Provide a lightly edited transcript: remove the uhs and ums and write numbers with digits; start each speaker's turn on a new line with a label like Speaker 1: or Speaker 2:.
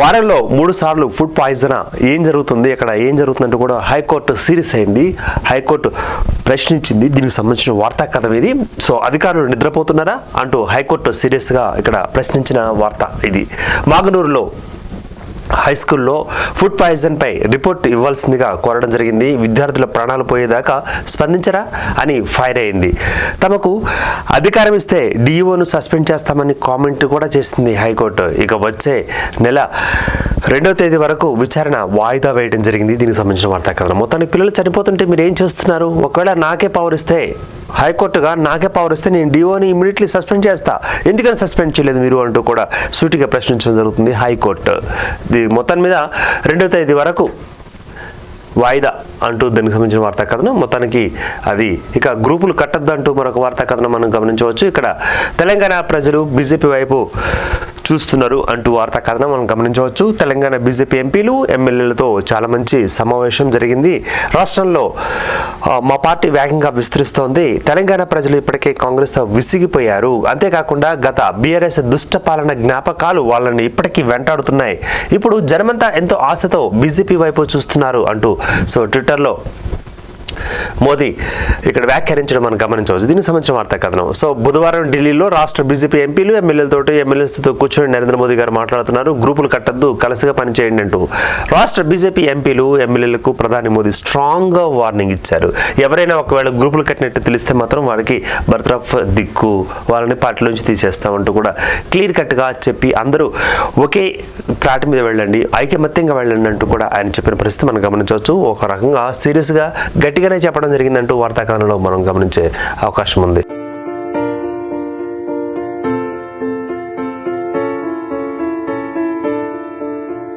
Speaker 1: వారంలో 3 సార్లు food poison ఏం జరుగుతుంది, ఇక్కడ ఏం జరుగుతుందంటూ కూడా హైకోర్టు సీరియస్ అయింది. హైకోర్టు ప్రశ్నించింది. దీనికి సంబంధించిన వార్తా కథ ఇది. సో అధికారులు నిద్రపోతున్నారా అంటూ హైకోర్టు సీరియస్గా ఇక్కడ ప్రశ్నించిన వార్త ఇది. మాగనూరులో హై స్కూల్లో ఫుడ్ పాయిజన్ పై రిపోర్ట్ ఇవ్వాల్సిందిగా కోరడం జరిగింది. విద్యార్థుల ప్రాణాలు పోయేదాకా స్పందించరా అని ఫైర్ అయింది. తమకు అధికారం ఇస్తే డిఈఓను సస్పెండ్ చేస్తామని కామెంట్ కూడా చేసింది హైకోర్టు. ఇక వచ్చే నెల 2వ తేదీ వరకు విచారణ వాయిదా వేయడం జరిగింది. దీనికి సంబంధించిన వార్తా కథనం. మొత్తానికి పిల్లలు చనిపోతుంటే మీరు ఏం చేస్తున్నారు? ఒకవేళ నాకే పవర్ ఇస్తే, హైకోర్టుగా నాకే పవర్ ఇస్తే నేను డిఓని ఇమీడియట్లీ సస్పెండ్ చేస్తా, ఎందుకని సస్పెండ్ చేయలేదు మీరు అంటూ కూడా సూటిగా ప్రశ్నించడం జరుగుతుంది హైకోర్టు. మొత్తం మీద 2వ తేదీ వరకు వాయిదా అంటూ దానికి సంబంధించిన వార్తా కథనం. మొత్తానికి అది ఇక గ్రూపులు కట్టద్దు అంటూ మరొక వార్తా కథనం మనం గమనించవచ్చు. ఇక్కడ తెలంగాణ ప్రజలు బీజేపీ వైపు చూస్తున్నారు అంటూ వార్తా కథనం మనం గమనించవచ్చు. తెలంగాణ బీజేపీ ఎంపీలు ఎమ్మెల్యేలతో చాలా మంచి సమావేశం జరిగింది. రాష్ట్రంలో మా పార్టీ వేగంగా విస్తరిస్తోంది. తెలంగాణ ప్రజలు ఇప్పటికే కాంగ్రెస్తో విసిగిపోయారు. అంతేకాకుండా గత బీఆర్ఎస్ దుష్ట పాలన జ్ఞాపకాలు వాళ్ళని ఇప్పటికీ వెంటాడుతున్నాయి. ఇప్పుడు జనమంతా ఎంతో ఆశతో బీజేపీ వైపు చూస్తున్నారు అంటూ సో ట్విట్టర్లో మోదీ ఇక్కడ వ్యాఖ్యానించడం మనం గమనించవచ్చు. దీనికి సంబంధించిన వార్తా కథనం. సో బుధవారం ఢిల్లీలో రాష్ట్ర బీజేపీ ఎంపీలు ఎమ్మెల్యేలతో కూర్చొని నరేంద్ర మోదీ గారు మాట్లాడుతున్నారు. గ్రూపులు కట్టద్దు, కలిసిగా పనిచేయండి అంటూ రాష్ట్ర బీజేపీ ఎంపీలు ఎమ్మెల్యేలకు ప్రధాని మోదీ స్ట్రాంగ్ గా వార్నింగ్ ఇచ్చారు. ఎవరైనా ఒకవేళ గ్రూపులు కట్టినట్టు తెలిస్తే మాత్రం వారికి బర్తరఫ్ దిక్కు, వాళ్ళని పార్టీలోంచి తీసేస్తామంటూ కూడా క్లియర్ కట్ గా చెప్పి అందరూ ఒకే త్రాటి మీద వెళ్ళండి, ఐకమత్యంగా వెళ్ళండి అంటూ కూడా ఆయన చెప్పిన పరిస్థితి మనం గమనించవచ్చు. ఒక రకంగా సీరియస్ గా గట్టిగానే చెప్పడం జరిగిందంటూ వార్తా కథనంలో మనం గమనించే అవకాశం ఉంది.